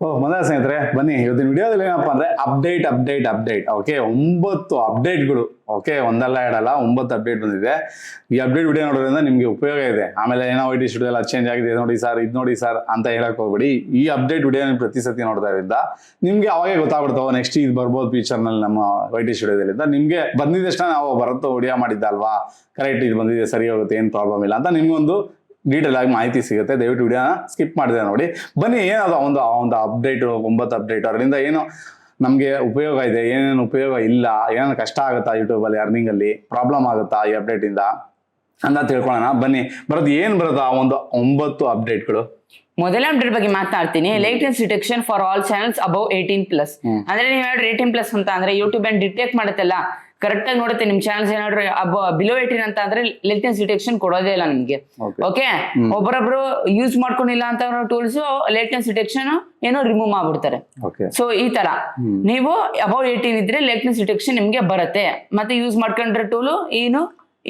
ಮೊದಲ ಸ್ನೇಹಿತರೆ ಬನ್ನಿ ಇವತ್ತಿನ ವಿಡಿಯೋದಲ್ಲಿ ಏನಪ್ಪಾ ಅಂದ್ರೆ ಅಪ್ಡೇಟ್ ಓಕೆ 9 ಅಪ್ಡೇಟ್ಗಳು ಓಕೆ ಒಂದಲ್ಲ ಎರಡಲ್ಲ 9 ಅಪ್ಡೇಟ್ ಬಂದಿದೆ. ಈ ಅಪ್ಡೇಟ್ ವಿಡಿಯೋ ನೋಡೋದ್ರಿಂದ ನಿಮ್ಗೆ ಉಪಯೋಗ ಇದೆ. ಆಮೇಲೆ ಏನೋ ಐ ಟಿ ಸ್ಟುಡಿಯೋ ಎಲ್ಲ ಚೇಂಜ್ ಆಗಿದೆ ನೋಡಿ ಸರ್ ಇದು ನೋಡಿ ಸರ್ ಅಂತ ಹೇಳಕ್ ಹೋಗ್ಬೇಡಿ. ಈ ಅಪ್ಡೇಟ್ ವಿಡಿಯೋ ನೀವು ಪ್ರತಿ ಸತಿ ನೋಡ್ತಾ ಇದ್ದ ನಿಮ್ಗೆ ಅವಾಗೇ ಗೊತ್ತಾಗ್ಬಿಡ್ತಾವ ನೆಕ್ಸ್ಟ್ ಇದು ಬರ್ಬೋದು ಫ್ಯೂಚರ್ ನಲ್ಲಿ ನಮ್ಮ ಐ ಟಿ ಸ್ಟುಡಿಯೋದಲ್ಲಿಂದ ನಿಮ್ಗೆ ಬಂದಿದ್ದಷ್ಟ ನಾವು ಬರುತ್ತೋ ವಿಡಿಯೋ ಮಾಡಿದ್ದಲ್ವಾ ಕರೆಕ್ಟ್ ಇದು ಬಂದಿದೆ ಸರಿ ಹೋಗುತ್ತೆ ಏನು ಪ್ರಾಬ್ಲಮ್ ಇಲ್ಲ ಅಂತ ನಿಮ್ಗೊಂದು ಡೀಟೇಲ್ ಆಗಿ ಮಾಹಿತಿ ಸಿಗುತ್ತೆ. ದಯವಿಟ್ಟು ವಿಡಿಯೋನ ಸ್ಕಿಪ್ ಮಾಡಿದೆ ನೋಡಿ. ಬನ್ನಿ ಏನದು ಒಂದು ಅಪ್ಡೇಟ್ 9 ಅಪ್ಡೇಟ್ ಅದರಿಂದ ಏನು ನಮಗೆ ಉಪಯೋಗ ಇದೆ ಏನೇನು ಉಪಯೋಗ ಇಲ್ಲ ಏನೇನು ಕಷ್ಟ ಆಗುತ್ತಾ ಯೂಟ್ಯೂಬಲ್ಲಿ ಅರ್ನಿಂಗ್ ಅಲ್ಲಿ ಪ್ರಾಬ್ಲಮ್ ಆಗುತ್ತಾ ಈ ಅಪ್ಡೇಟ್ ಇಂದ ಅಂತ ತಿಳ್ಕೊಳ್ಳೋಣ. ಬನ್ನಿ ಬರುತ್ತಾ ಒಂದು 9 ಅಪ್ಡೇಟ್ಗಳು. ಮೊದಲ ಅಪ್ಡೇಟ್ ಬಗ್ಗೆ ಮಾತಾಡ್ತೀನಿ. Latency detection for all channels above 18+. ಅಂದ್ರೆ ನೀವು ಹೇಳ್ರಿ 18+ ಅಂತ ಅಂದ್ರೆ ಯೂಟ್ಯೂಬ್ ಏನ್ ಡಿಟೆಕ್ಟ್ ಮಾಡುತ್ತಲ್ಲ ಕರೆಕ್ಟ್ ಆಗಿ ನೋಡುತ್ತೆ ನಿಮ್ ಚಾನಲ್ಸ್ ಏನಾದ್ರು ಬಿಲೋ 18 ಅಂತ ಅಂದ್ರೆ ಲೇಟೆನ್ಸಿ ಡಿಟೆಕ್ಷನ್ ಕೊಡೋದೇ ಇಲ್ಲ ನಿಮ್ಗೆ. ಓಕೆ ಒಬ್ಬರೊಬ್ರು ಯೂಸ್ ಮಾಡ್ಕೊಂಡಿಲ್ಲ ಅಂತ ಟೂಲ್ಸ್ ಲೇಟೆನ್ಸಿ ಡಿಟೆಕ್ಷನ್ ಏನೋ ರಿಮೂವ್ ಮಾಡ್ಬಿಡ್ತಾರೆ. ಸೊ ಈ ತರ ನೀವು ಅಬೌವ್ 18 ಇದ್ರೆ ಲೇಟೆನ್ಸಿ ಡಿಟೆಕ್ಷನ್ ನಿಮ್ಗೆ ಬರುತ್ತೆ. ಮತ್ತೆ ಯೂಸ್ ಮಾಡ್ಕೊಂಡ್ರೆ ಟೂಲ್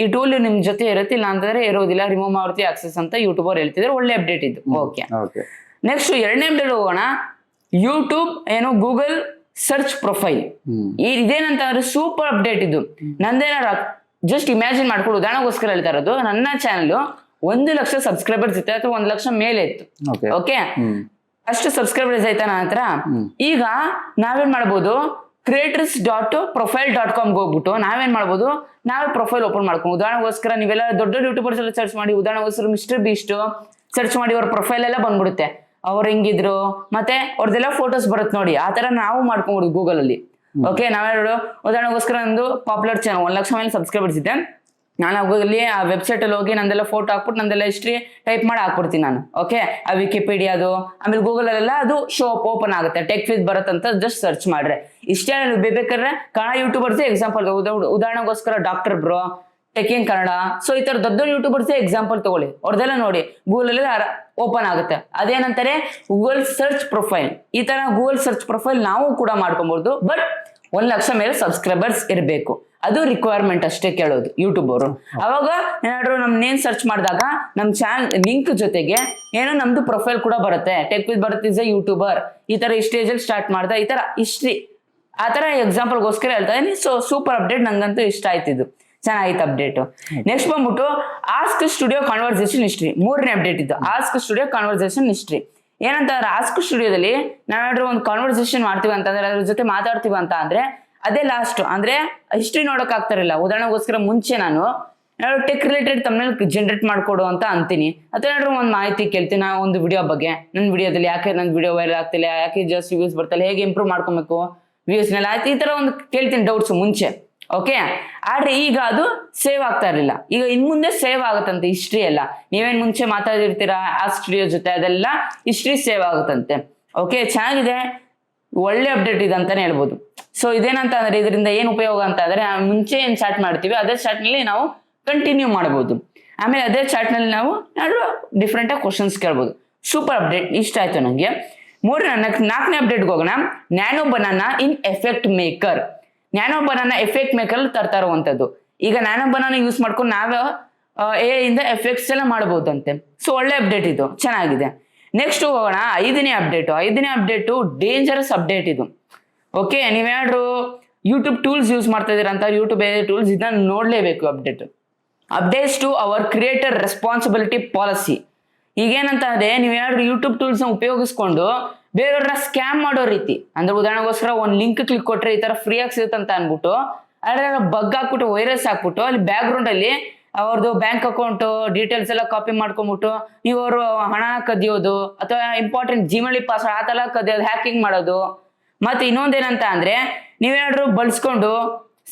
ಈ ಟೂಲ್ ನಿಮ್ ಜೊತೆ ಇರುತ್ತೆ, ಇಲ್ಲ ಅಂತಂದ್ರೆ ಇರೋದಿಲ್ಲ, ರಿಮೂವ್ ಮಾಡ್ತಿ ಆಕ್ಸೆಸ್ ಅಂತ ಯೂಟ್ಯೂಬರ್ ಹೇಳ್ತಿದ್ರೆ ಒಳ್ಳೆ ಅಪ್ಡೇಟ್ ಇದು. ಓಕೆ ನೆಕ್ಸ್ಟ್ ಎರಡನೇ ಅಪ್ಡೇಟ್ ಹೋಗೋಣ. ಯೂಟ್ಯೂಬ್ ಏನೋ ಗೂಗಲ್ ಸರ್ಚ್ ಪ್ರೊಫೈಲ್ ಇದೇನಂತ ಅಂದ್ರೆ ಸೂಪರ್ ಅಪ್ಡೇಟ್ ಇದು. ನಂದೇನಾರ ಜಸ್ಟ್ ಇಮ್ಯಾಜಿನ್ ಮಾಡ್ಕೊಳ್ಳಿ, ಉದಾಹರಣೆಗೋಸ್ಕರ ಹೇಳ್ತಾ ಇರೋದು. ನನ್ನ ಚಾನಲ್ 1 ಲಕ್ಷ ಸಬ್ಸ್ಕ್ರೈಬರ್ಸ್ ಇತ್ತು ಅಥವಾ 1 ಲಕ್ಷ ಮೇಲೆ ಇತ್ತು. ಓಕೆ ಅಷ್ಟು ಸಬ್ಸ್ಕ್ರೈಬರ್ಸ್ ಆಯ್ತಾ ನನ್ನ ಹತ್ರ. ಈಗ ನಾವೇನ್ ಮಾಡ್ಬೋದು, creators.profile.com ಹೋಗ್ಬಿಟ್ಟು ನಾವೇನ್ ಮಾಡ್ಬೋದು, ನಾವೇ ಪ್ರೊಫೈಲ್ ಓಪನ್ ಮಾಡ್ಕೊಂಡು ಉದಾಹರಣೆಗೋಸ್ಕರ ನೀವೆಲ್ಲ ದೊಡ್ಡ ಯೂಟ್ಯೂಬರ್ಸ್ ಎಲ್ಲ ಸರ್ಚ್ ಮಾಡಿ ಉದಾಹರಣೆಗೋಸ್ಕರ ಮಿಸ್ಟರ್ ಬೀಸ್ಟ್ ಸರ್ಚ್ ಮಾಡಿ ಅವ್ರ ಪ್ರೊಫೈಲ್ ಎಲ್ಲ ಬಂದ್ಬಿಡುತ್ತೆ. ಅವ್ರು ಹೆಂಗಿದ್ರು ಮತ್ತೆ ಅವ್ರದ್ದೆಲ್ಲ ಫೋಟೋಸ್ ಬರುತ್ತೆ ನೋಡಿ. ಆ ತರ ನಾವು ಮಾಡ್ಕೊಂಡ್ಬಿಡುದು ಗೂಗಲ್ ಅಲ್ಲಿ. ಓಕೆ ನಾವೇಳು ಉದಾಹರಣೆಗೋಸ್ಕರ ನಂದು ಪಾಪ್ಯುಲರ್ ಚಾನಲ್ 1 ಲಕ್ಷ ಮೇಲೆ ಸಬ್ಸ್ಕ್ರೈಬರ್ಸ್ ಇದೆ. ನಾನು ಹೋಗಿ ಆ ವೆಬ್ಸೈಟ್ ಅಲ್ಲಿ ಹೋಗಿ ನಂದೆಲ್ಲ ಫೋಟೋ ಹಾಕ್ಬಿಟ್ಟು ನಂದೆಲ್ಲ ಹಿಸ್ಟ್ರಿ ಟೈಪ್ ಮಾಡಿ ಹಾಕ್ಬಿಡ್ತೀನಿ ನಾನು. ಓಕೆ ಆ ವಿಕಿಪೀಡಿಯಾದು ಆಮೇಲೆ ಗೂಗಲ್ ಅಲ್ಲೆಲ್ಲ ಅದು ಓಪನ್ ಆಗುತ್ತೆ. ಟೆಕ್ ವಿತ್ ಬರುತ್ತಂತ ಜಸ್ಟ್ ಸರ್ಚ್ ಮಾಡ್ರೆ ಇಷ್ಟೇ. ಬೇಕಾದ್ರೆ ಕನ್ನಡ ಯೂಟ್ಯೂಬರ್ಸ್ ಎಕ್ಸಾಂಪಲ್ ಉದಾಹರಣೆಗೋಸ್ಕರ doctor bro tech king Kannada, so ಈ ತರ ದೊಡ್ಡ ಯೂಟ್ಯೂಬರ್ಸ್ ಎಕ್ಸಾಂಪಲ್ ತಗೊಳ್ಳಿ, ಅವ್ರದೆಲ್ಲ ನೋಡಿ ಗೂಗಲ್ ಅಲ್ಲಿ ಓಪನ್ ಆಗುತ್ತೆ. ಅದೇನಂತಾರೆ ಗೂಗಲ್ ಸರ್ಚ್ ಪ್ರೊಫೈಲ್. ಈ ತರ ಗೂಗಲ್ ಸರ್ಚ್ ಪ್ರೊಫೈಲ್ ನಾವು ಕೂಡ ಮಾಡ್ಕೊಬಹುದು. ಬಟ್ 1 ಲಕ್ಷ ಮೇಲೆ ಸಬ್ಸ್ಕ್ರೈಬರ್ಸ್ ಇರಬೇಕು, ಅದು ರಿಕ್ವೈರ್ಮೆಂಟ್ ಅಷ್ಟೇ ಕೇಳೋದು ಯೂಟ್ಯೂಬ್ ಅವರು. ಅವಾಗ ಏನಾದ್ರು ನಮ್ ನೇಮ್ ಸರ್ಚ್ ಮಾಡಿದಾಗ ನಮ್ ಚಾನಲ್ ಲಿಂಕ್ ಜೊತೆಗೆ ಏನೋ ನಮ್ದು ಪ್ರೊಫೈಲ್ ಕೂಡ ಬರುತ್ತೆ. ಟೆಕ್ ವಿತ್ ಬರುತ್ತೆ ಇಸ್ ಎ ಯೂಟ್ಯೂಬರ್, ಈ ತರ ಈ ಸ್ಟೇಜ್ ಅಲ್ಲಿ ಸ್ಟಾರ್ಟ್ ಮಾಡ್ದ, ಈ ತರ ಹಿಸ್ಟ್ರಿ ಆ ತರ ಎಕ್ಸಾಂಪಲ್ಗೋಸ್ಕರ ಹೇಳ್ತಾ ಇದೀನಿ. ಸೊ ಸೂಪರ್ ಅಪ್ಡೇಟ್, ನಂಗಂತೂ ಇಷ್ಟ ಆಯ್ತಿದ್ದು, ಚೆನ್ನಾಗಿತ್ತು ಅಪ್ಡೇಟ್. ನೆಕ್ಸ್ಟ್ ಬಂದ್ಬಿಟ್ಟು ಆಸ್ಕ್ ಸ್ಟುಡಿಯೋ ಕಾನ್ವರ್ಸೇಷನ್ ಹಿಸ್ಟ್ರಿ. 3ನೇ ಅಪ್ಡೇಟ್ ಇದ್ದು ಆಸ್ಕ್ ಸ್ಟುಡಿಯೋ ಕಾನ್ವರ್ಸೇಷನ್ ಹಿಸ್ಟ್ರಿ. ಏನಂತಂದ್ರೆ ಆಸ್ಕ್ ಸ್ಟುಡಿಯೋದಲ್ಲಿ ನಾವೇನಾದ್ರೂ ಒಂದು ಕಾನ್ವರ್ಸೇಷನ್ ಮಾಡ್ತೀವಿ ಅಂತಂದ್ರೆ ಅದ್ರ ಜೊತೆ ಮಾತಾಡ್ತೀವಿ ಅಂತ ಅಂದ್ರೆ ಅದೇ ಲಾಸ್ಟ್. ಅಂದ್ರೆ ಹಿಸ್ಟ್ರಿ ನೋಡಕ್ ಆಗ್ತಾರಿಲ್ಲ. ಉದಾಹರಣೆಗೋಸ್ಕರ ಮುಂಚೆ ನಾನು ಟೆಕ್ ರಿಲೇಟೆಡ್ ತಮ್ಮಲ್ಲಿ ಜನರೇಟ್ ಮಾಡ್ಕೊಡು ಅಂತ ಅಂತೀನಿ, ಅಥವಾ ಏನಾದ್ರು ಒಂದು ಮಾಹಿತಿ ಕೇಳ್ತೀನಿ ನಾ ಒಂದು ವಿಡಿಯೋ ಬಗ್ಗೆ. ನನ್ನ ವಿಡಿಯೋದಲ್ಲಿ ಯಾಕೆ ನನ್ನ ವಿಡಿಯೋ ವೈರಲ್ ಆಗ್ತಿಲ್ಲ, ಯಾಕೆ ಜಾಸ್ತಿ ವ್ಯೂಸ್ ಬರ್ತಾಯಿಲ್ಲ, ಹೇಗೆ ಇಂಪ್ರೂವ್ ಮಾಡ್ಕೊಬೇಕು ವ್ಯೂಸ್ನೆಲ್ಲ ಆಯ್ತು, ಈ ತರ ಒಂದು ಕೇಳ್ತೀನಿ ಡೌಟ್ಸ್ ಮುಂಚೆ. ಓಕೆ ಆದ್ರೆ ಈಗ ಅದು ಸೇವ್ ಆಗ್ತಾ ಇರಲಿಲ್ಲ. ಈಗ ಇನ್ಮುಂದೆ ಸೇವ್ ಆಗುತ್ತಂತೆ ಹಿಸ್ಟ್ರಿ ಎಲ್ಲ. ನೀವೇನ್ ಮುಂಚೆ ಮಾತಾಡಿರ್ತೀರಾ ಆ ಸ್ಟುಡಿಯೋ ಜೊತೆ, ಅದೆಲ್ಲ ಹಿಸ್ಟ್ರಿ ಸೇವ್ ಆಗುತ್ತಂತೆ. ಓಕೆ ಚೆನ್ನಾಗಿದೆ, ಒಳ್ಳೆ ಅಪ್ಡೇಟ್ ಇದೆ ಅಂತಾನೆ ಹೇಳ್ಬೋದು. ಸೊ ಇದೇನಂತ ಅಂದ್ರೆ ಇದರಿಂದ ಏನ್ ಉಪಯೋಗ ಅಂತ ಅಂದ್ರೆ ಮುಂಚೆ ಏನ್ ಚಾಟ್ ಮಾಡ್ತೀವಿ ಅದೇ ಚಾಟ್ ನಲ್ಲಿ ನಾವು ಕಂಟಿನ್ಯೂ ಮಾಡಬಹುದು. ಆಮೇಲೆ ಅದೇ ಚಾಟ್ ನಲ್ಲಿ ನಾವು ಏನಾದ್ರು ಡಿಫ್ರೆಂಟ್ ಆಗಿ ಕ್ವಶನ್ಸ್ ಕೇಳ್ಬೋದು. ಸೂಪರ್ ಅಪ್ಡೇಟ್, ಇಷ್ಟ ಆಯ್ತು ನಂಗೆ. 4ನೇ ಅಪ್ಡೇಟ್ಗೆ ಹೋಗೋಣ. Nano banana in effect maker. Nano banana effect maker ತರ್ತಾ ಇರುವಂತದ್ದು. ಈಗ ನ್ಯಾನೋ ಬನಾನಾ ಯೂಸ್ ಮಾಡ್ಕೊಂಡು ನಾವೇ ಇಂದ ಎಫೆಕ್ಟ್ಸ್ ಎಲ್ಲ ಮಾಡಬಹುದಂತೆ. ಸೊ ಒಳ್ಳೆ ಅಪ್ಡೇಟ್ ಇದು, ಚೆನ್ನಾಗಿದೆ. ನೆಕ್ಸ್ಟ್ ಹೋಗೋಣ 5ನೇ ಅಪ್ಡೇಟು. 5ನೇ ಅಪ್ಡೇಟು ಡೇಂಜರಸ್ ಅಪ್ಡೇಟ್ ಇದು. ಓಕೆ ನೀವೇನಾದ್ರು ಯೂಟ್ಯೂಬ್ ಟೂಲ್ಸ್ ಯೂಸ್ ಮಾಡ್ತಾ ಇದೀರ ಅಂತ ಯೂಟ್ಯೂಬ್ ಟೂಲ್ಸ್ ಇದನ್ನ ನೋಡ್ಲೇಬೇಕು. Updates to our creator responsibility policy. ಈಗೇನಂತ ಅಂದ್ರೆ ನೀವೇನಾದ್ರು ಯೂಟ್ಯೂಬ್ ಟೂಲ್ಸ್ ನ ಉಪಯೋಗಿಸ್ಕೊಂಡು ಬೇರೆಯವ್ರನ್ನ ಸ್ಕ್ಯಾಮ್ ಮಾಡೋ ರೀತಿ, ಅಂದ್ರೆ ಉದಾಹರಣೆಗೋಸ್ಕರ ಒಂದು ಲಿಂಕ್ ಕ್ಲಿಕ್ ಕೊಟ್ರೆ ಈ ತರ ಫ್ರೀ ಆಗಿ ಸಿಗುತ್ತೆ ಅಂತ ಅನ್ಬಿಟ್ಟು ಅದ್ರೆಲ್ಲ ಬಗ್ ಹಾಕ್ಬಿಟ್ಟು ವೈರಸ್ ಹಾಕ್ಬಿಟ್ಟು ಅಲ್ಲಿ ಬ್ಯಾಕ್ ಗ್ರೌಂಡ್ ಅಲ್ಲಿ ಅವ್ರದ್ದು ಬ್ಯಾಂಕ್ ಅಕೌಂಟ್ ಡೀಟೇಲ್ಸ್ ಎಲ್ಲ ಕಾಪಿ ಮಾಡ್ಕೊಂಡ್ಬಿಟ್ಟು ನೀವು ಅವರು ಹಣ ಕದಿಯೋದು ಅಥವಾ ಇಂಪಾರ್ಟೆಂಟ್ ಜಿಮೇಲ್ ಪಾಸ್ವರ್ಡ್ ಆ ತರ ಕದಿಯೋದು, ಹ್ಯಾಕಿಂಗ್ ಮಾಡೋದು. ಮತ್ತೆ ಇನ್ನೊಂದೇನಂತ ಅಂದ್ರೆ ನೀವೇನಾದ್ರು ಬಳಸ್ಕೊಂಡು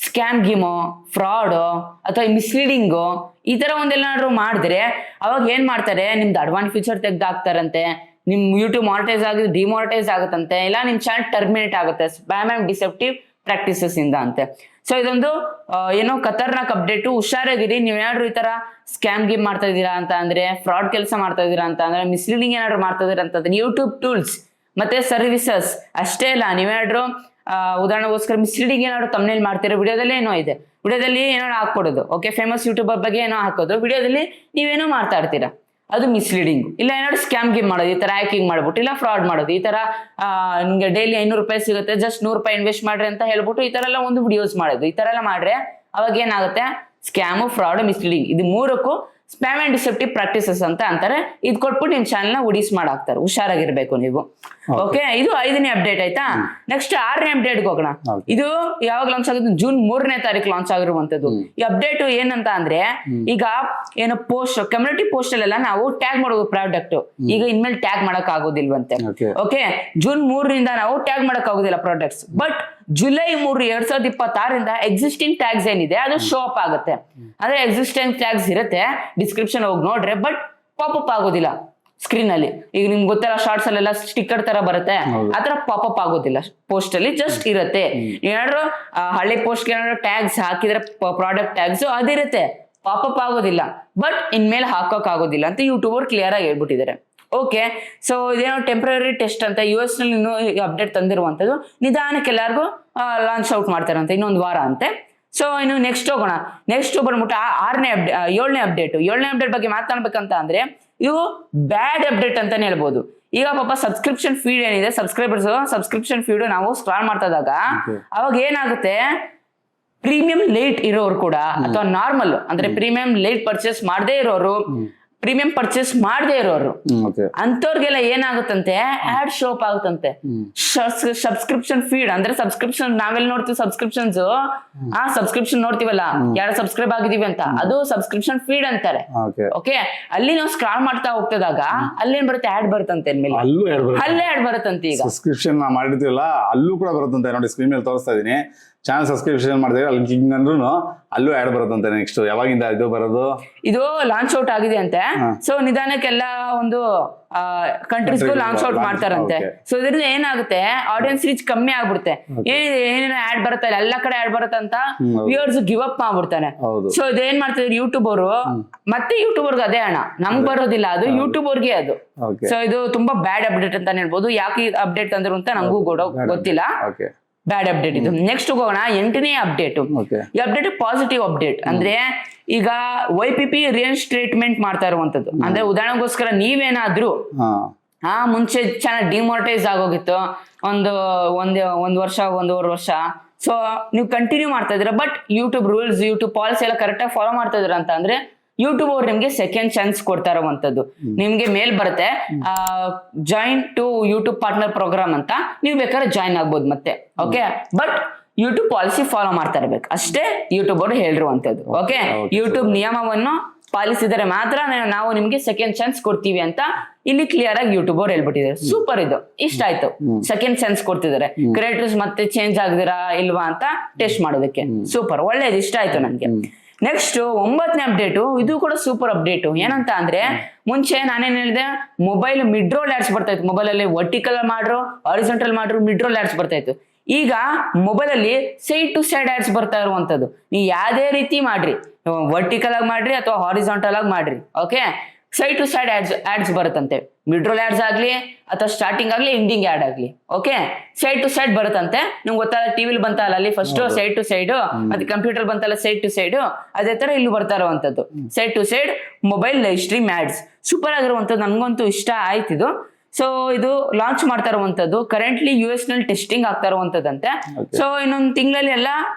ಸ್ಕ್ಯಾಮ್ ಗೇಮು, ಫ್ರಾಡು ಅಥವಾ ಮಿಸ್ಲೀಡಿಂಗು ಈ ತರ ಒಂದೆಲ್ಲಾದ್ರೂ ಮಾಡಿದ್ರೆ ಅವಾಗ ಏನ್ ಮಾಡ್ತಾರೆ, ನಿಮ್ದು ಅಡ್ವಾನ್ಸ್ ಫೀಚರ್ ತೆಗ್ದಾಕ್ತಾರಂತೆ, ನಿಮ್ ಯೂಟ್ಯೂಬ್ ಮಾನಿಟೈಸ್ ಆಗಿ ಡಿಮಾನಿಟೈಸ್ ಆಗುತ್ತಂತೆ, ಇಲ್ಲ ನಿಮ್ ಚಾನಲ್ ಟರ್ಮಿನೇಟ್ ಆಗುತ್ತೆ ಸ್ಪ್ಯಾಮ್ ಅಂಡ್ ಡಿಸೆಪ್ಟಿವ್ ಪ್ರಾಕ್ಟೀಸಸ್ ಇಂದ ಅಂತೆ. ಸೊ ಇದೊಂದು ಏನೋ ಖತರ್ನಾಕ್ ಅಪ್ಡೇಟು, ಹುಷಾರಾಗಿರಿ. ನೀವೇನಾದ್ರು ಈ ತರ ಸ್ಕ್ಯಾಮ್ ಗೇಮ್ ಮಾಡ್ತಾ ಇದೀರಾ ಅಂತ ಅಂದ್ರೆ, ಫ್ರಾಡ್ ಕೆಲಸ ಮಾಡ್ತಾ ಇದೀರಾ ಅಂತ ಅಂದ್ರೆ, ಮಿಸ್ಲೀಡಿಂಗ್ ಏನಾದ್ರು ಮಾಡ್ತಾ ಇದೀರಾ ಅಂತಂದ್ರೆ ಯೂಟ್ಯೂಬ್ ಟೂಲ್ಸ್ ಮತ್ತೆ ಸರ್ವಿಸಸ್ ಅಷ್ಟೇ ಇಲ್ಲ. ನೀವೇನಾದ್ರು ಉದಾಹರಣೆಗೋಸ್ಕರ ಮಿಸ್ಲೀಡಿಂಗ್ ಏನಾದ್ರು ತಮ್ನೇಲ್ ಮಾಡ್ತೀರಾ, ವಿಡಿಯೋದಲ್ಲಿ ಏನೋ ಇದೆ, ವಿಡಿಯೋದಲ್ಲಿ ಏನೋ ಹಾಕ್ಕೊಡೋದು. ಓಕೆ ಫೇಮಸ್ ಯೂಟ್ಯೂಬರ್ ಬಗ್ಗೆ ಏನೋ ಹಾಕೋದು, ವಿಡಿಯೋದಲ್ಲಿ ನೀವೇನೋ ಮಾಡ್ತಾ ಇರ್ತೀರಾ. ಅದು ಮಿಸ್ಲೀಡಿಂಗ್. ಇಲ್ಲ ಏನಾದ್ರು ಸ್ಕ್ಯಾಮ್ ಗೇಮ್ ಮಾಡೋದು, ಈ ತರ ಹ್ಯಾಕಿಂಗ್ ಮಾಡ್ಬಿಟ್ಟು, ಇಲ್ಲ ಫ್ರಾಡ್ ಮಾಡೋದು, ಈ ತರ ನಿಮ್ಗೆ ಡೈಲಿ 500 ರೂಪಾಯಿ ಸಿಗುತ್ತೆ, ಜಸ್ಟ್ 100 ರೂಪಾಯಿ ಇನ್ವೆಸ್ಟ್ ಮಾಡ್ರಿ ಅಂತ ಹೇಳ್ಬಿಟ್ಟು ಈ ತರ ಎಲ್ಲ ಒಂದು ವಿಡಿಯೋಸ್ ಮಾಡೋದು. ಈ ತರ ಎಲ್ಲ ಮಾಡ್ರೆ ಅವಾಗ ಏನಾಗುತ್ತೆ, ಸ್ಕ್ಯಾಮು, ಫ್ರಾಡ್, ಮಿಸ್ಲೀಡಿಂಗ್, ಇದು ಮೂರಕ್ಕೂ ಸ್ಪ್ಯಾಮ್ ಅಂಡ್ ಡಿಸೆಪ್ಟಿವ್ ಪ್ರಾಕ್ಟೀಸಸ್ ಅಂತ ಅಂತಾರೆ. ಇದು ಕೊಟ್ಬಿಟ್ಟು ನಿಮ್ ಚಾನಲ್ ನ ಉಡಿಸ್ ಮಾಡಾಕ್ತಾರೆ. ಹುಷಾರಾಗಿರ್ಬೇಕು ನೀವು. ಓಕೆ, ಇದು 5ನೇ ಅಪ್ಡೇಟ್ ಆಯ್ತಾ. ನೆಕ್ಸ್ಟ್ 6ನೇ ಅಪ್ಡೇಟ್ಗೆ ಹೋಗೋಣ. ಇದು ಯಾವಾಗ ಲಾಂಚ್ ಆಗುತ್ತೆ? ಜೂನ್ 3ನೇ ತಾರೀಕು ಲಾಂಚ್ ಆಗಿರುವಂತದ್ದು. ಈ ಅಪ್ಡೇಟ್ ಏನಂತ ಅಂದ್ರೆ, ಈಗ ಏನು ಪೋಸ್ಟ್, ಕಮ್ಯುನಿಟಿ ಪೋಸ್ಟ್ ಅಲ್ಲೆಲ್ಲ ನಾವು ಟ್ಯಾಗ್ ಮಾಡೋದು ಪ್ರಾಡಕ್ಟ್, ಈಗ ಇನ್ಮೇಲೆ ಟ್ಯಾಗ್ ಮಾಡಕ್ ಆಗೋದಿಲ್ವಂತೆ. ಓಕೆ, ಜೂನ್ 3ರಿಂದ ನಾವು ಟ್ಯಾಗ್ ಮಾಡಕ್ ಆಗೋದಿಲ್ಲ products. But July 3, 2026 existing tags ಏನಿದೆ ಅದು ಶೋ ಅಪ್ ಆಗುತ್ತೆ. ಅಂದ್ರೆ ಎಕ್ಸಿಸ್ಟಿಂಗ್ ಟ್ಯಾಗ್ಸ್ ಇರುತ್ತೆ, ಡಿಸ್ಕ್ರಿಪ್ಷನ್ ಹೋಗಿ ನೋಡ್ರೆ, ಬಟ್ ಪಾಪಪ್ ಆಗೋದಿಲ್ಲ ಸ್ಕ್ರೀನ್ ಅಲ್ಲಿ. ಈಗ ನಿಮ್ಗೆ ಗೊತ್ತಲ್ಲ, ಶಾರ್ಟ್ಸ್ ಅಲ್ಲೆಲ್ಲ ಸ್ಟಿಕ್ಕರ್ ತರ ಬರುತ್ತೆ, ಆತರ ಪಾಪಪ್ ಆಗೋದಿಲ್ಲ ಪೋಸ್ಟ್ ಅಲ್ಲಿ, ಜಸ್ಟ್ ಇರುತ್ತೆ. ಏನಾದ್ರು ಹಳೆ ಪೋಸ್ಟ್ ಏನಾದ್ರು ಟ್ಯಾಗ್ಸ್ ಹಾಕಿದ್ರೆ ಪ್ರಾಡಕ್ಟ್ ಟ್ಯಾಗ್ಸ್ ಅದಿರುತ್ತೆ, ಪಾಪಪ್ ಆಗೋದಿಲ್ಲ. ಬಟ್ ಇನ್ಮೇಲೆ ಹಾಕೋಕ್ ಆಗೋದಿಲ್ಲ ಅಂತ ಯೂಟ್ಯೂಬರ್ ಕ್ಲಿಯರ್ ಆಗಿ ಹೇಳ್ಬಿಟ್ಟಿದ್ದಾರೆ. ಓಕೆ, ಸೊ ಇದೇನೋ ಟೆಂಪ್ರರಿ ಟೆಸ್ಟ್ ಅಂತ US ನಲ್ಲಿ ಇನ್ನೂ ಅಪ್ಡೇಟ್ ತಂದಿರುವಂತದ್ದು. ನಿಧಾನಕ್ಕೆ ಎಲ್ಲರಿಗೂ ಲಾಂಚ್ ಔಟ್ ಮಾಡ್ತಾರಂತೆ, ಇನ್ನೊಂದು ವಾರ ಅಂತೆ. ಸೊ ಇನ್ನು ನೆಕ್ಸ್ಟ್ ಹೋಗೋಣ. ನೆಕ್ಸ್ಟ್ ಬಂದ್ಬಿಟ್ಟು 7ನೇ ಅಪ್ಡೇಟ್ ಬಗ್ಗೆ ಮಾತಾಡ್ಬೇಕಂತ ಅಂದ್ರೆ, ಇದು ಬ್ಯಾಡ್ ಅಪ್ಡೇಟ್ ಅಂತಾನೆ ಹೇಳ್ಬೋದು. ಈಗ ಪಾಪ ಸಬ್ಸ್ಕ್ರಿಪ್ಷನ್ ಫೀಡ್ ಏನಿದೆ, ಸಬ್ಸ್ಕ್ರಿಪ್ಷನ್ ಫೀಡ್ ನಾವು ಸ್ಕ್ರಾಲ್ ಮಾಡ್ತಾ ಇದ್ದಾಗ ಅವಾಗ ಏನಾಗುತ್ತೆ, ಪ್ರೀಮಿಯಂ ಲೇಟ್ ಇರೋರು ಕೂಡ, ಅಥವಾ ನಾರ್ಮಲ್ ಅಂದ್ರೆ ಪ್ರೀಮಿಯಂ ಲೇಟ್ ಪರ್ಚೇಸ್ ಮಾಡದೇ ಇರೋರು, ಪ್ರೀಮಿಯಂ ಪರ್ಚೇಸ್ ಮಾಡದೇ ಇರೋರು, ಅಂತವ್ರಿಗೆಲ್ಲ ಏನಾಗುತ್ತಂತೆ, ಆಡ್ ಶೋ ಅಪ್ ಆಗುತ್ತಂತೆ. ಸಬ್ಸ್ಕ್ರಿಪ್ಷನ್ ಫೀಡ್ ಅಂದ್ರೆ ಸಬ್ಸ್ಕ್ರಿಪ್ಷನ್ ನಾವೆಲ್ಲ ನೋಡ್ತೀವಿ, ಸಬ್ಸ್ಕ್ರಿಪ್ಷನ್ಸ್ ಸಬ್ಸ್ಕ್ರಿಪ್ಷನ್ ನೋಡ್ತೀವಲ್ಲ, ಯಾರು ಸಬ್ಸ್ಕ್ರೈಬ್ ಆಗಿದೀವಿ ಅಂತ, ಅದು ಸಬ್ಸ್ಕ್ರಿಪ್ಷನ್ ಫೀಡ್ ಅಂತಾರೆ. ಓಕೆ, ಅಲ್ಲಿ ನಾವು ಸ್ಕ್ರಾಲ್ ಮಾಡ್ತಾ ಹೋಗ್ತದಾಗ ಅಲ್ಲೇನ್ ಬರುತ್ತೆ, ಆಡ್ ಬರುತ್ತಂತೆ. ಅಲ್ಲೇ ಆಡ್ ಬರುತ್ತಂತೆ. ಈಗ ಸಬ್ಸ್ಕ್ರಿಪ್ಷನ್ ಮಾಡಿರ್ತೀವಲ್ಲ, ಅಲ್ಲೂ ಕೂಡ ಬರುತ್ತಂತೆ. ನೋಡಿ, ಸ್ಕ್ರೀನ್ ಮೇಲೆ ತೋರಿಸ್ತಾ ಇದೀನಿ. ಚಾನಲ್ ಸಬ್ಸ್ಕ್ರಿಪ್ಷನ್ ಮಾಡಿದ್ರೆ ಅಲ್ಲಿ ಕ್ಲಿಕ್ ಅಂದ್ರೂ ಅಲ್ಲೂ ಆಡ್ ಬರುತ್ತಂತೆ. ನೆಕ್ಸ್ಟ್ ಯಾವಾಗಿಂದ ಇದು ಬರೋದು? ಇದು ಲಾಂಚ್ ಔಟ್ ಆಗಿದೆ ಅಂತೆ. ಸೊ ನಿಧಾನಕ್ಕೆಲ್ಲ ಒಂದು ಕಂಟ್ರೀಸ್ಗೂ ಲಾಂಚ್ ಔಟ್ ಮಾಡ್ತಾರಂತೆ. ಸೊ ಇದರಿಂದ ಏನಾಗುತ್ತೆ, ಆಡಿಯನ್ಸ್ ರೀಚ್ ಕಮ್ಮಿ ಆಗ್ಬಿಡುತ್ತೆ. ಏನೇನೋ ಆಡ್ ಬರುತ್ತೆ, ಎಲ್ಲ ಕಡೆ ಆಡ್ ಬರುತ್ತೆ ಅಂತ ವ್ಯೂವರ್ಸ್ ಗಿವ್ ಅಪ್ ಮಾಡ್ಬಿಡ್ತಾನೆ. ಸೊ ಇದೇನ್ ಮಾಡ್ತಿದ್ರು ಯೂಟ್ಯೂಬ್ ಅವರು, ಮತ್ತೆ ಯೂಟ್ಯೂಬರ್ಗೆ ಅದೇ ಹಣ, ನಮ್ಗೆ ಬರೋದಿಲ್ಲ, ಅದು ಯೂಟ್ಯೂಬರ್ಗೆ ಅದು. ಸೊ ಇದು ತುಂಬಾ ಬ್ಯಾಡ್ ಅಪ್ಡೇಟ್ ಅಂತ ಹೇಳ್ಬೋದು. ಯಾಕೆ ಅಪ್ಡೇಟ್ ತಂದ್ರು ಅಂತ ನಂಗೂ ಗೊತ್ತಿಲ್ಲ. ಬ್ಯಾಡ್ ಅಪ್ಡೇಟ್ ಇದು. ನೆಕ್ಸ್ಟ್ ಹೋಗೋಣ 8ನೇ ಅಪ್ಡೇಟ್. ಈ ಅಪ್ಡೇಟ್ ಪಾಸಿಟಿವ್ ಅಪ್ಡೇಟ್. ಅಂದ್ರೆ ಈಗ YPP ರಿಇನ್ಸ್ಟೇಟ್ಮೆಂಟ್ ಮಾಡ್ತಾ ಇರುವಂತದ್ದು. ಅಂದ್ರೆ ಉದಾಹರಣೆಗೋಸ್ಕರ ನೀವೇನಾದ್ರೂ ಮುಂಚೆ ಚಾನಲ್ ಡಿಮಾನಿಟೈಸ್ ಆಗೋಗಿತ್ತು ಒಂದ್ ವರ್ಷ, 1.5 ವರ್ಷ, ಸೊ ನೀವು ಕಂಟಿನ್ಯೂ ಮಾಡ್ತಾ ಇದ್ದೀರಾ, but YouTube rules, YouTube policy ಎಲ್ಲ ಕರೆಕ್ಟ್ ಆಗಿ ಫಾಲೋ ಮಾಡ್ತಾ ಇದ್ದೀರಾ ಅಂತ ಅಂದ್ರೆ, ಯೂಟ್ಯೂಬ್ ಅವ್ರು ನಿಮ್ಗೆ ಸೆಕೆಂಡ್ ಚಾನ್ಸ್ ಕೊಡ್ತಾ ಇರುವಂತದ್ದು. ನಿಮ್ಗೆ ಮೇಲ್ ಬರುತ್ತೆ, join to YouTube partner programme ಅಂತ, ನೀವು ಬೇಕಾದ್ರೆ ಜಾಯಿನ್ ಆಗ್ಬೋದು ಮತ್ತೆ. Okay, but YouTube policy follow ಮಾಡ್ತಾ ಇರ್ಬೇಕು ಅಷ್ಟೇ ಯೂಟ್ಯೂಬ್ ಅವರು ಹೇಳಿರುವಂತದ್ದು. ಓಕೆ, ಯೂಟ್ಯೂಬ್ ನಿಯಮವನ್ನು ಪಾಲಿಸಿದರೆ ಮಾತ್ರ ನಾವು ನಿಮ್ಗೆ ಸೆಕೆಂಡ್ ಚಾನ್ಸ್ ಕೊಡ್ತೀವಿ ಅಂತ ಇಲ್ಲಿ ಕ್ಲಿಯರ್ ಆಗಿ ಯೂಟ್ಯೂಬ್ ಅವ್ರು ಹೇಳ್ಬಿಟ್ಟಿದ್ದಾರೆ. ಸೂಪರ್, ಇದು ಇಷ್ಟ ಆಯ್ತು. ಸೆಕೆಂಡ್ ಚಾನ್ಸ್ ಕೊಡ್ತಿದ್ದಾರೆ, ಕ್ರಿಯೇಟರ್ಸ್ ಮತ್ತೆ ಚೇಂಜ್ ಆಗಿದಿರಾ ಇಲ್ವಾ ಅಂತ ಟೆಸ್ಟ್ ಮಾಡೋದಕ್ಕೆ. ಸೂಪರ್, ಒಳ್ಳೇದು, ಇಷ್ಟ ಆಯ್ತು ನನ್ಗೆ. ನೆಕ್ಸ್ಟ್ 9ನೇ ಅಪ್ಡೇಟು. ಇದು ಕೂಡ ಸೂಪರ್ ಅಪ್ಡೇಟು. ಏನಂತ ಅಂದ್ರೆ, ಮುಂಚೆ ನಾನೇನ್ ಹೇಳಿದೆ, ಮೊಬೈಲ್ ಮಿಡ್ ರೋಲ್ ಆಡ್ಸ್ ಬರ್ತಾ ಇತ್ತು. ಮೊಬೈಲ್ ಅಲ್ಲಿ ವರ್ಟಿಕಲ್ ಮಾಡ್ರು, ಹಾರಿಜಾಂಟಲ್ ಮಾಡ್ರು, ಮಿಡ್ ರೋಲ್ ಆಡ್ಸ್ ಬರ್ತಾ ಇತ್ತು. ಈಗ ಮೊಬೈಲ್ ಅಲ್ಲಿ ಸೈಡ್ ಟು ಸೈಡ್ ಆಡ್ಸ್ ಬರ್ತಾ ಇರುವಂತದ್ದು. ನೀವು ಯಾವ್ದೇ ರೀತಿ ಮಾಡ್ರಿ, ವರ್ಟಿಕಲ್ ಆಗಿ ಮಾಡ್ರಿ ಅಥವಾ ಹಾರಿಜಾಂಟಲ್ ಆಗಿ ಮಾಡ್ರಿ, okay, side to side ads ಬರುತ್ತಂತೆ. ಮಿಡ್ ರೋಲ್ ಆಡ್ಸ್ ಆಗ್ಲಿ ಅಥವಾ ಸ್ಟಾರ್ಟಿಂಗ್ ಆಗ್ಲಿ ಎಂಡಿಂಗ್ ಆಡ್ ಆಗ್ಲಿ, ಓಕೆ, ಸೈಡ್ ಟು ಸೈಡ್ ಬರುತ್ತಂತೆ. ನಿಮ್ಗೆ ಗೊತ್ತಲ್ಲ, ಟಿವಿಲಿ ಬಂತಲ್ಲ ಅಲ್ಲಿ ಫಸ್ಟ್ ಸೈಡ್ ಟು ಸೈಡ್, ಮತ್ತೆ ಕಂಪ್ಯೂಟರ್ ಬಂತಲ್ಲ ಸೈಡ್ ಟು ಸೈಡ್, ಅದೇ ತರ ಇಲ್ಲೂ ಬರ್ತಾ ಇರುವಂತದ್ದು side to side mobile live stream ads. Super ಆಗಿರುವಂತದ್ದು, ನನ್ಗಂತೂ ಇಷ್ಟ ಆಯ್ತಿದು. ಸೊ ಇದು ಲಾಂಚ್ ಮಾಡ್ತಾ ಇರುವಂತದ್ದು. ಕರೆಂಟ್ಲಿ US ನಲ್ಲಿ ಟೆಸ್ಟಿಂಗ್ ಆಗ್ತಾ ಇರುವಂತದ್ದಂತೆ. ಸೊ ಇನ್ನೊಂದು ತಿಂಗಳಲ್ಲಿ ಎಲ್ಲ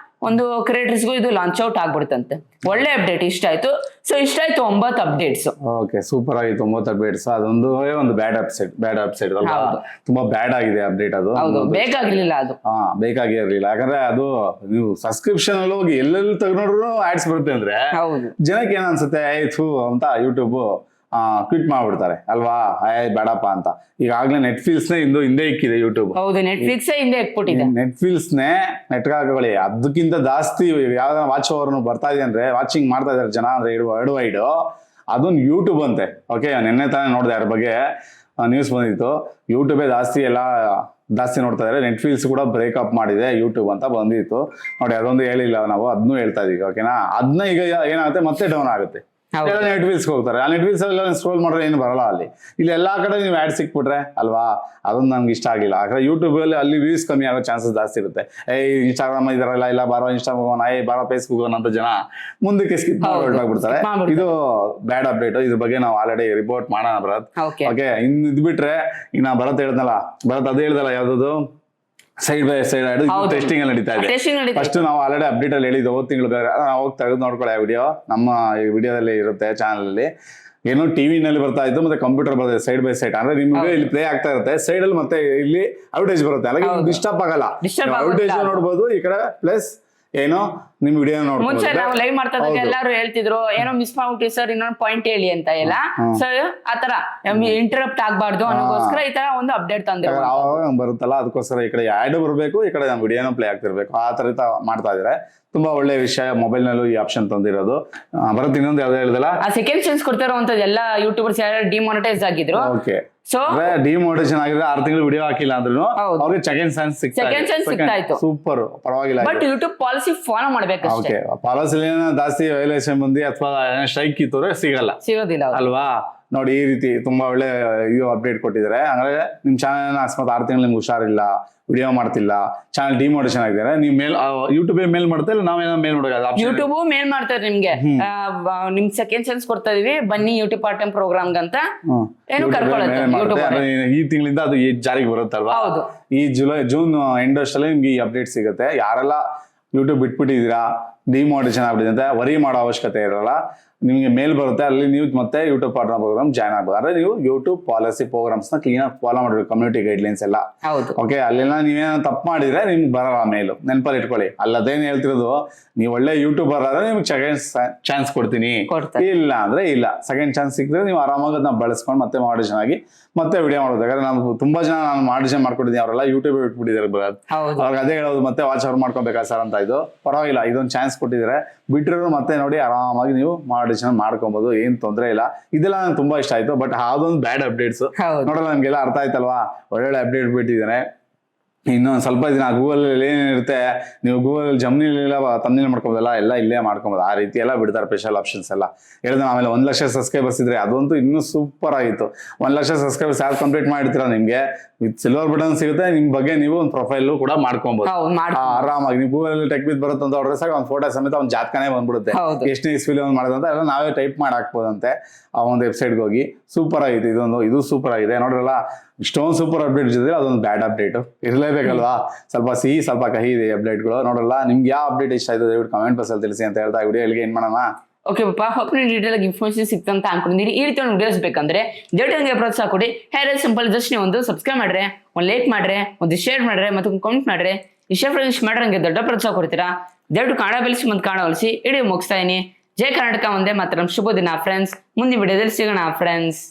ಒಂದು ಕ್ರಿಯೇಟರ್ಸ್ಗೂ ಇದು ಲಾಂಚ್ ಔಟ್ ಆಗ್ಬಿಡುತ್ತಂತೆ. ಒಳ್ಳೆ ಅಪ್ಡೇಟ್, ಇಷ್ಟ ಆಯ್ತು. ಸೊ ಇಷ್ಟ ಆಯ್ತು 9 ಅಪ್ಡೇಟ್ಸ್. ಓಕೆ, ಸೂಪರ್ ಆಗಿತ್ತು 9 ಅಪ್ಡೇಟ್ಸ್. ಅದೊಂದು ಬ್ಯಾಡ್ ಅಪ್ಸೈಡ್ ತುಂಬಾ ಬ್ಯಾಡ್ ಆಗಿದೆ ಅಪ್ಡೇಟ್. ಅದು ಬೇಕಾಗಿರ್ಲಿಲ್ಲ, ಅದು ಬೇಕಾಗಿರ್ಲಿಲ್ಲ. ಯಾಕಂದ್ರೆ ಅದು ನೀವು ಸಬ್ಸ್ಕ್ರಿಪ್ಷನ್ ಅಲ್ಲಿ ಹೋಗಿ ಎಲ್ಲೆಲ್ಲಿ ತಗೊಂಡ್ರು ಆಡ್ಸ್ ಬರುತ್ತೆ ಅಂದ್ರೆ ಜನಕ್ಕೆ ಏನ್ ಅನ್ಸುತ್ತೆ, ಆಯ್ತು ಅಂತ ಯೂಟ್ಯೂಬ್ ಕ್ವಿಟ್ ಮಾಡ್ಬಿಡ್ತಾರೆ ಅಲ್ವಾ, ಬೇಡಪ್ಪ ಅಂತ. ಈಗಾಗಲೇ ನೆಟ್ಫ್ಲಿಕ್ಸ್ ಹಿಂದೆ ಇಕ್ಕಿದೆ ಯೂಟ್ಯೂಬ್. ಹೌದು, ನೆಟ್ಫ್ಲಿಕ್ಸ್ ಹಿಂದೆ ಇಕ್ಬಿಟ್ಟಿದೆ. ನೆಟ್ಫ್ಲಿಕ್ಸ್ ನೆಟ್ಗಾಕಳಿ ಅದಕ್ಕಿಂತ ಜಾಸ್ತಿ ಯಾವ್ದಾರ ವಾಚ್ ಓವರ್ ಬರ್ತಾ ಇದೆ ಅಂದ್ರೆ, ವಾಚಿಂಗ್ ಮಾಡ್ತಾ ಇದಾರೆ ಜನ ಅಂದ್ರೆ ವರ್ಲ್ಡ್ ವೈಡ್, ಅದೊಂದು ಯೂಟ್ಯೂಬ್ ಅಂತೆ. ಓಕೆ, ನಿನ್ನೆ ತಾನೇ ನೋಡಿದೆ ಅದ್ರ ಬಗ್ಗೆ ನ್ಯೂಸ್ ಬಂದಿತ್ತು. ಯೂಟ್ಯೂಬೇ ಜಾಸ್ತಿ ನೋಡ್ತಾ ಇದ್ದಾರೆ. ನೆಟ್ಫ್ಲಿಕ್ಸ್ ಕೂಡ ಬ್ರೇಕಪ್ ಮಾಡಿದೆ ಯೂಟ್ಯೂಬ್ ಅಂತ ಬಂದಿತ್ತು ನೋಡಿ. ಅದೊಂದು ಹೇಳಿಲ್ಲ ನಾವು, ಅದನ್ನೂ ಹೇಳ್ತಾ ಇದೀವಿ. ಓಕೆನಾ, ಅದನ್ನ ಈಗ ಏನಾಗುತ್ತೆ, ಮತ್ತೆ ಡೌನ್ ಆಗುತ್ತೆ. ಹೌದು. ಎಲ್ಲ ನೆಟ್ಫ್ಲಿಕ್ಸ್ಗೆ ಹೋಗ್ತಾರೆ. ಆ ನೆಟ್ಫ್ಲಿಕ್ಸ್ ಎಲ್ಲ ಸ್ಕ್ರೋಲ್ ಮಾಡಿದ್ರೆ ಏನು ಬರಲ್ಲ ಅಲ್ಲಿ. ಇಲ್ಲಿ ಎಲ್ಲಾ ಕಡೆ ನೀವು ಆ್ಯಡ್ ಸಿಕ್ಬಿಟ್ರೆ ಅಲ್ವಾ, ಅದೊಂದು ನಮ್ಗೆ ಇಷ್ಟ ಆಗಿಲ್ಲ. ಯಾಕಂದ್ರೆ ಯೂಟ್ಯೂಬ್ ಅಲ್ಲಿ ವ್ಯೂಸ್ ಕಮ್ಮಿ ಆಗೋ ಚಾನ್ಸಸ್ ಜಾಸ್ತಿ ಇರುತ್ತೆ. ಇನ್ಸ್ಟಾಗ್ರಾಮ್ ಇದಾರಲ್ಲ, ಇಲ್ಲ ಬಾರೋ ಇನ್ಸ್ಟಾಗ್ರಾಮ್, ಬಾರೋ ಫೇಸ್ಬುಕ್ ಅಂತ ಜನ ಮುಂದಕ್ಕೆ ಸ್ಕಿಪ್ ಮಾಡಿ ಹೊರಟಾಗ್ಬಿಡ್ತಾರೆ. ಇದು ಬ್ಯಾಡ್ ಅಪ್ಡೇಟ್. ಇದ್ರ ಬಗ್ಗೆ ನಾವು ಆಲ್ರೆಡಿ ರಿಪೋರ್ಟ್ ಮಾಡೋಣ ಭರತ್. ಓಕೆ, ಇನ್ನು ಇದು ಬಿಟ್ರೆ ಈಗ ನಾ ಭರತ್ ಹೇಳ್ದಲ್ಲ, ಅದೇ ಹೇಳ್ದಲ್ಲ ಯಾವ್ದು ಸೈಡ್ ಬೈ ಸೈಡ್ ಟೆಸ್ಟಿಂಗ್ ಅಲ್ಲಿ ನಡೀತಾ ಇದೆ. ಫಸ್ಟ್ ನಾವು ಆಲ್ರೆಡಿ ಅಪ್ಡೇಟ್ ಅಲ್ಲಿ ಹೇಳಿದ್ದು ಹೋದ್ ತಿಂಗಳು ಬೇರೆ, ಹೋಗಿ ತೆಗೆದು ನೋಡ್ಕೊಳ್ಳಿ ಆ ವಿಡಿಯೋ, ನಮ್ಮ ವಿಡಿಯೋದಲ್ಲಿ ಇರುತ್ತೆ ಚಾನಲ್ ಅಲ್ಲಿ. ಏನೋ ಟಿವಿನಲ್ಲಿ ಬರ್ತಾ ಇತ್ತು, ಮತ್ತೆ ಕಂಪ್ಯೂಟರ್ ಬರ್ತದೆ ಸೈಡ್ ಬೈ ಸೈಡ್. ಅಂದ್ರೆ ನಿಮ್ಗೆ ಇಲ್ಲಿ ಪ್ಲೇ ಆಗ್ತಾ ಇರುತ್ತೆ ಸೈಡ್ ಅಲ್ಲಿ, ಮತ್ತೆ ಇಲ್ಲಿ ಅಡ್ವರ್ಟೈಸ್ ಬರುತ್ತೆ. ಅಲ್ಲ ಡಿಸ್ಟರ್ಬ್ ಆಗಲ್ಲ, ಅಡ್ವರ್ಟೈಸ್ ನೋಡ್ಬೋದು ಈ ಕಡೆ, ಪ್ಲಸ್ ಏನೋ ನಿಮ್ ವಿಡಿಯೋ ಮುಂಚೆ ನಾವು ಲೈವ್ ಮಾಡ್ತಾ ಎಲ್ಲಾರು ಹೇಳ್ತಿದ್ರು ಏನೋ ಮಿಸ್ ಮಾಡ್ಬಿಟ್ಟಿ ಸರ್, ಇನ್ನೊಂದು ಪಾಯಿಂಟ್ ಹೇಳಿ ಅಂತ ಎಲ್ಲ. ಸರ್ ಆತರ ಇಂಟರಪ್ಟ್ ಆಗ್ಬಾರ್ದು ಅನ್ನೋಗೋಸ್ಕರ ಈ ತರ ಒಂದು ಅಪ್ಡೇಟ್ ತಂದೆ ಬರುತ್ತಲ್ಲ, ಅದಕ್ಕೋಸ್ಕರ ಈ ಕಡೆ ಆಡ್ ಬರ್ಬೇಕು, ಈ ಕಡೆ ನಮ್ ವಿಡಿಯೋನ ಪ್ಲೇ ಆಗ್ತಿರ್ಬೇಕು. ಆ ತರ ಮಾಡ್ತಾ ಇದ್ರೆ ತುಂಬಾ ಒಳ್ಳೆ ವಿಷಯ. ಮೊಬೈಲ್ ನಲ್ಲೂ ಈ ಆಪ್ಷನ್ ತಂದಿರೋದು. ಬರುತ್ತೆ ಇನ್ನೊಂದು ಯಾವ್ದು ಹೇಳಿದಲ್ಲ, ಸೆಕೆಂಡ್ ಚಾನ್ಸ್ ಕೊಡ್ತಾರಂತದ್ದು ಎಲ್ಲ ಯೂಟ್ಯೂಬರ್ಸ್ ಯಾರು ಡಿಮಾನಿಟೈಸ್ ಆಗಿದ್ರು. ಓಕೆ, ಸೊ ಡಿಮೋಟಿವೇಶನ್ ಆಗಿದ್ರೆ 6 ತಿಂಗಳು ವಿಡಿಯೋ ಹಾಕಿಲ್ಲ ಅಂದ್ರೂ ಅವ್ರಿಗೆ ಸೆಕೆಂಡ್ ಚಾನ್ಸ್ ಸಿಗ್ತಾ ಇತ್ತು. ಸೂಪರ್, ಪರವಾಗಿಲ್ಲ. ಬಟ್ ಯೂಟ್ಯೂಬ್ ಪಾಲಿಸಿ ಫಾಲೋ ಮಾಡ್ಬೇಕು. ಓಕೆ, ಪಾಲಿಸಿ ಜಾಸ್ತಿ ವೈಲೇಷನ್ ಬಂದಿ ಅಥವಾ ಸ್ಟ್ರೈಕ್ ಕಿತ್ತೋದ್ರೆ ಸಿಗೋದಿಲ್ಲ ಅಲ್ವಾ. ನೋಡಿ, ಈ ರೀತಿ ತುಂಬಾ ಒಳ್ಳೆ ಇದು ಅಪ್ಡೇಟ್ ಕೊಟ್ಟಿದ್ದಾರೆ. ಅಂದ್ರೆ ನಿಮ್ ಚಾನಲ್ ಅಕಸ್ಮಾತ್ 6 ತಿಂಗಳು ನಿಮ್ಗೆ ಹುಷಾರಿಲ್ಲ, ವಿಡಿಯೋ ಮಾಡ್ತಿಲ್ಲ, ಚಾನಲ್ ಡಿಮೋಟಿವೇಶನ್ ಆಗಿದ್ದಾರೆ, ನೀವು ಯೂಟ್ಯೂಬ್ ಮೇಲ್ ಮಾಡ್ತಾ ಇಲ್ಲ, ನಾವೇನೋ ಮೇಲ್ ಮಾಡೋದು, ಯೂಟ್ಯೂಬ್ ಮೇಲ್ ಮಾಡ್ತಾರೆ ನಿಮ್ಗೆ, ನಿಮ್ ಸೆಕೆಂಡ್ ಚಾನ್ಸ್ ಕೊಡ್ತಾ ಇದೀವಿ ಬನ್ನಿ ಯೂಟ್ಯೂಬ್ ಪಾರ್ಟ್ ಟೈಮ್ ಪ್ರೋಗ್ರಾಮ್ ಅಂತ ಏನು ಕರ್ಕೊಳ್ಳುತ್ತೆ. ಈ ತಿಂಗಳಿಂದ ಅದು ಜಾರಿಗೆ ಬರುತ್ತಲ್ವಾ. ಈ ಜೂನ್ ಎಂಡ್ ಅಷ್ಟಲ್ಲಿ ನಿಮ್ಗೆ ಈ ಅಪ್ಡೇಟ್ ಸಿಗುತ್ತೆ. ಯಾರೆಲ್ಲ ಯೂಟ್ಯೂಬ್ ಬಿಟ್ಬಿಟ್ಟಿದ್ದೀರಾ, ಡಿಮೋಟಿವೇಶನ್ ಆಗ್ಬಿಟ್ಟಿದೆ ಅಂತ ವರಿ ಮಾಡೋ ಅವಶ್ಯಕತೆ ಇರಲ್ಲ. ನಿಮಗೆ ಮೇಲ್ ಬರುತ್ತೆ, ಅಲ್ಲಿ ನೀವು ಮತ್ತೆ ಯೂಟ್ಯೂಬ್ ಪಾರ್ಟ್ನರ್ ಪ್ರೋಗ್ರಾಮ್ ಜಾಯ್ನ್ ಆಗ್ಬೋದು. ಅಂದ್ರೆ ನೀವು ಯೂಟ್ಯೂಬ್ ಪಾಲಿಸಿ ಪ್ರೋಗ್ರಾಮ್ಸ್ ನ ಕ್ಲೀನ್ ಆಗಿ ಫಾಲೋ ಮಾಡಬೇಕು, ಕಮ್ಯುನಿಟಿ ಗೈಡ್ಲೈನ್ಸ್ ಎಲ್ಲ. ಓಕೆ, ಅಲ್ಲೆಲ್ಲ ನೀವೇನೋ ತಪ್ಪು ಮಾಡಿದ್ರೆ ನಿಮ್ಗೆ ಬರಲ್ಲ ಮೇಲು, ನೆನಪಲ್ಲಿ ಇಟ್ಕೊಳ್ಳಿ. ಅಲ್ಲದೇನು ಹೇಳ್ತಿರೋದು, ನೀವು ಒಳ್ಳೆ ಯೂಟ್ಯೂಬರ್ ಆದ್ರೆ ನಿಮ್ಗೆ ಸೆಕೆಂಡ್ ಚಾನ್ಸ್ ಕೊಡ್ತೀನಿ, ಇಲ್ಲ ಅಂದ್ರೆ ಇಲ್ಲ. ಸೆಕೆಂಡ್ ಚಾನ್ಸ್ ಸಿಕ್ಕಿದ್ರೆ ನೀವು ಆರಾಮಾಗಿ ಅದನ್ನ ಬಳಸ್ಕೊಂಡು ಮತ್ತೆ ಮಾಡಿಷನ್ ಆಗಿ ಮತ್ತೆ ವಿಡಿಯೋ ಮಾಡೋದು. ಯಾಕಂದ್ರೆ ನಾವು ತುಂಬಾ ಜನ ನಾನು ಮಾಡಿಷನ್ ಮಾಡ್ಕೊಂಡಿದ್ದೀನಿ, ಅವರೆಲ್ಲ ಯೂಟ್ಯೂಬ್ ಬಿಟ್ಬಿಟ್ಟಿದ್ದಾರೆ. ಅವ್ರಿಗೆ ಅದೇ ಹೇಳೋದು, ಮತ್ತೆ ವಾಚ್ ಅವ್ರು ಮಾಡ್ಕೊಬೇಕಾ ಸರ್ ಅಂತ. ಇದು ಪರವಾಗಿಲ್ಲ, ಇದೊಂದು ಚಾನ್ಸ್ ಕೊಟ್ಟಿದ್ರೆ ಬಿಟ್ಟರು ಮತ್ತೆ ನೋಡಿ ಆರಾಮಾಗಿ ನೀವು ಮಾಡಿಷನ್ ಮಾಡ್ಕೊಬಹುದು, ಏನ್ ತೊಂದರೆ ಇಲ್ಲ. ಇದೆಲ್ಲ ನಂಗೆ ತುಂಬಾ ಇಷ್ಟ ಆಯ್ತು. ಬಟ್ ಅದೊಂದು ಬ್ಯಾಡ್ ಅಪ್ಡೇಟ್ಸ್ ನೋಡಲ್ಲ, ನಮ್ಗೆಲ್ಲ ಅರ್ಥ ಆಯ್ತಲ್ವಾ. ಒಳ್ಳೊಳ್ಳೆ ಅಪ್ಡೇಟ್ ಬಿಟ್ಟಿದ್ದಾನೆ. ಇನ್ನೊಂದು ಸ್ವಲ್ಪ ದಿನ ಗೂಗಲ್ ಏನಿರುತ್ತೆ, ನೀವು ಗೂಗಲ್ ಜಮ್ನಿಲೆಲ್ಲ ತಮ್ನಿಲ್ ಮಾಡ್ಕೊಬೋದಲ್ಲ, ಎಲ್ಲ ಇಲ್ಲೇ ಮಾಡ್ಕೊಬೋದು. ಆ ರೀತಿ ಎಲ್ಲ ಬಿಡ್ತಾರೆ ಸ್ಪೆಷಲ್ ಆಪ್ಷನ್ಸ್ ಎಲ್ಲ. ಹೇಳಿದ್ರೆ ಆಮೇಲೆ 1 ಲಕ್ಷ ಸಬ್ಸ್ಕ್ರೈಬರ್ಸ್ ಇದ್ರೆ ಅದಂತೂ ಇನ್ನೂ ಸೂಪರ್ ಆಗಿತ್ತು. 1 ಲಕ್ಷ ಸಬ್ಸ್ಕ್ರೈಬರ್ಸ್ ಯಾರು ಕಂಪ್ಲೀಟ್ ಮಾಡಿರ್ತೀರ, ನಿಮ್ಗೆ ವಿತ್ ಸಿಲ್ವರ್ ಬಟನ್ ಸಿಗುತ್ತೆ. ನಿಮ್ ಬಗ್ಗೆ ನೀವು ಒಂದು ಪ್ರೊಫೈಲ್ ಕೂಡ ಮಾಡ್ಕೊಬಹುದು ಆರಾಮಾಗಿ. ನೀವು ಗೂಗಲ್ ಟೆಕ್ ಬಿತ್ ಬರುತ್ತೆ ಅಂತ ಹೊಡ್ರೆ ಸಾಕು, ಒಂದು ಫೋಟೋ ಸಮೇತ ಒಂದು ಜಾತಕನೇ ಬಂದ್ಬಿಡುತ್ತೆ. ಎಷ್ಟು ಇಸ್ವಿಲಿ ಒಂದು ಮಾಡೋದಂತ ಎಲ್ಲ ನಾವೇ ಟೈಪ್ ಮಾಡಿ ಹಾಕ್ಬೋದಂತೆ ಆ ಒಂದು ವೆಬ್ಸೈಟ್ಗೆ ಹೋಗಿ. ಸೂಪರ್ ಆಗಿದೆ ಇದು ಸೂಪರ್ ಆಗಿದೆ. ನೋಡ್ರಲ್ಲ, ಇಷ್ಟೊಂದು ಸೂಪರ್ ಅಪ್ಡೇಟ್ ಜೊತೆ ಅದೊಂದು ಬ್ಯಾಡ್ ಅಪ್ಡೇಟ್ ಇರಲೇಬೇಕಲ್ವಾ. ಸ್ವಲ್ಪ ಸಿಹಿ ಸ್ವಲ್ಪ ಕಹಿ ಇದೆ ಅಪ್ಡೇಟ್ಗಳು. ನೋಡಲ್ಲ, ನಿಮ್ಗೆ ಯಾವ ಅಪ್ಡೇಟ್ ಇಷ್ಟ ಆಯ್ತು ದಯವಿಟ್ಟು ಕಮೆಂಟ್ ಬಾಕ್ಸ್ ಅಲ್ಲಿ ತಿಳಿಸಿ ಅಂತ ಹೇಳ್ತಾ ವಿಡಿಯೋ ಎಲ್ಲಿಗೆ ಏನ್ ಮಾಡೋಣ. ಓಕೆ ಪಾಪ, ಹೋಪ್ ನೀವು ಡೀಟೇಲ್ ಆಗಿ ಇನ್ಫಾರ್ಮೇಶನ್ ಸಿಕ್ತಂತ ಅನ್ಕೊಂಡಿದ್ದೀರಿ. ಈ ರೀತಿ ಒಂದು ವಿಡಿಯೋಸ್ ಬೇಕಂದ್ರೆ ದಯವಿಟ್ಟು ಪ್ರೋತ್ಸಾಹ ಕೊಡಿ. ಹೇರ್ ಸಿಂಪಲ್, ಜಸ್ಟ್ ನೀವು ಒಂದು ಸಬ್ಸ್ಕ್ರೈಬ್ ಮಾಡ್ರೆ, ಒಂದು ಲೈಕ್ ಮಾಡ್ರೆ, ಒಂದು ಶೇರ್ ಮಾಡ್ರೆ, ಮತ್ತು ಒಂದು ಕಮೆಂಟ್ ಮಾಡ್ರೆ, ಇಷ್ಟ ಫ್ರೆಂಡ್ಸ್ ಮಾಡ್ರೆ ನಂಗೆ ದೊಡ್ಡ ಪ್ರೋತ್ಸಾಹ ಕೊಡ್ತೀರಾ. ದಯವಿಟ್ಟು ಕನ್ನಡ ಬೆಳೆಸಿ ಮತ್ತು ಕನ್ನಡ ಹೊಲಿಸಿ ವಿಡಿಯೋ ಮುಗಿಸ್ತಾ ಇದೀನಿ. ಜೈ ಕರ್ನಾಟಕ, ಒಂದೇ ಮಾತ್ರ. ಶುಭ ದಿನ ಫ್ರೆಂಡ್ಸ್. ಮುಂದಿನ ವಿಡಿಯೋದಲ್ಲಿ ಸಿಗೋಣ ಫ್ರೆಂಡ್ಸ್.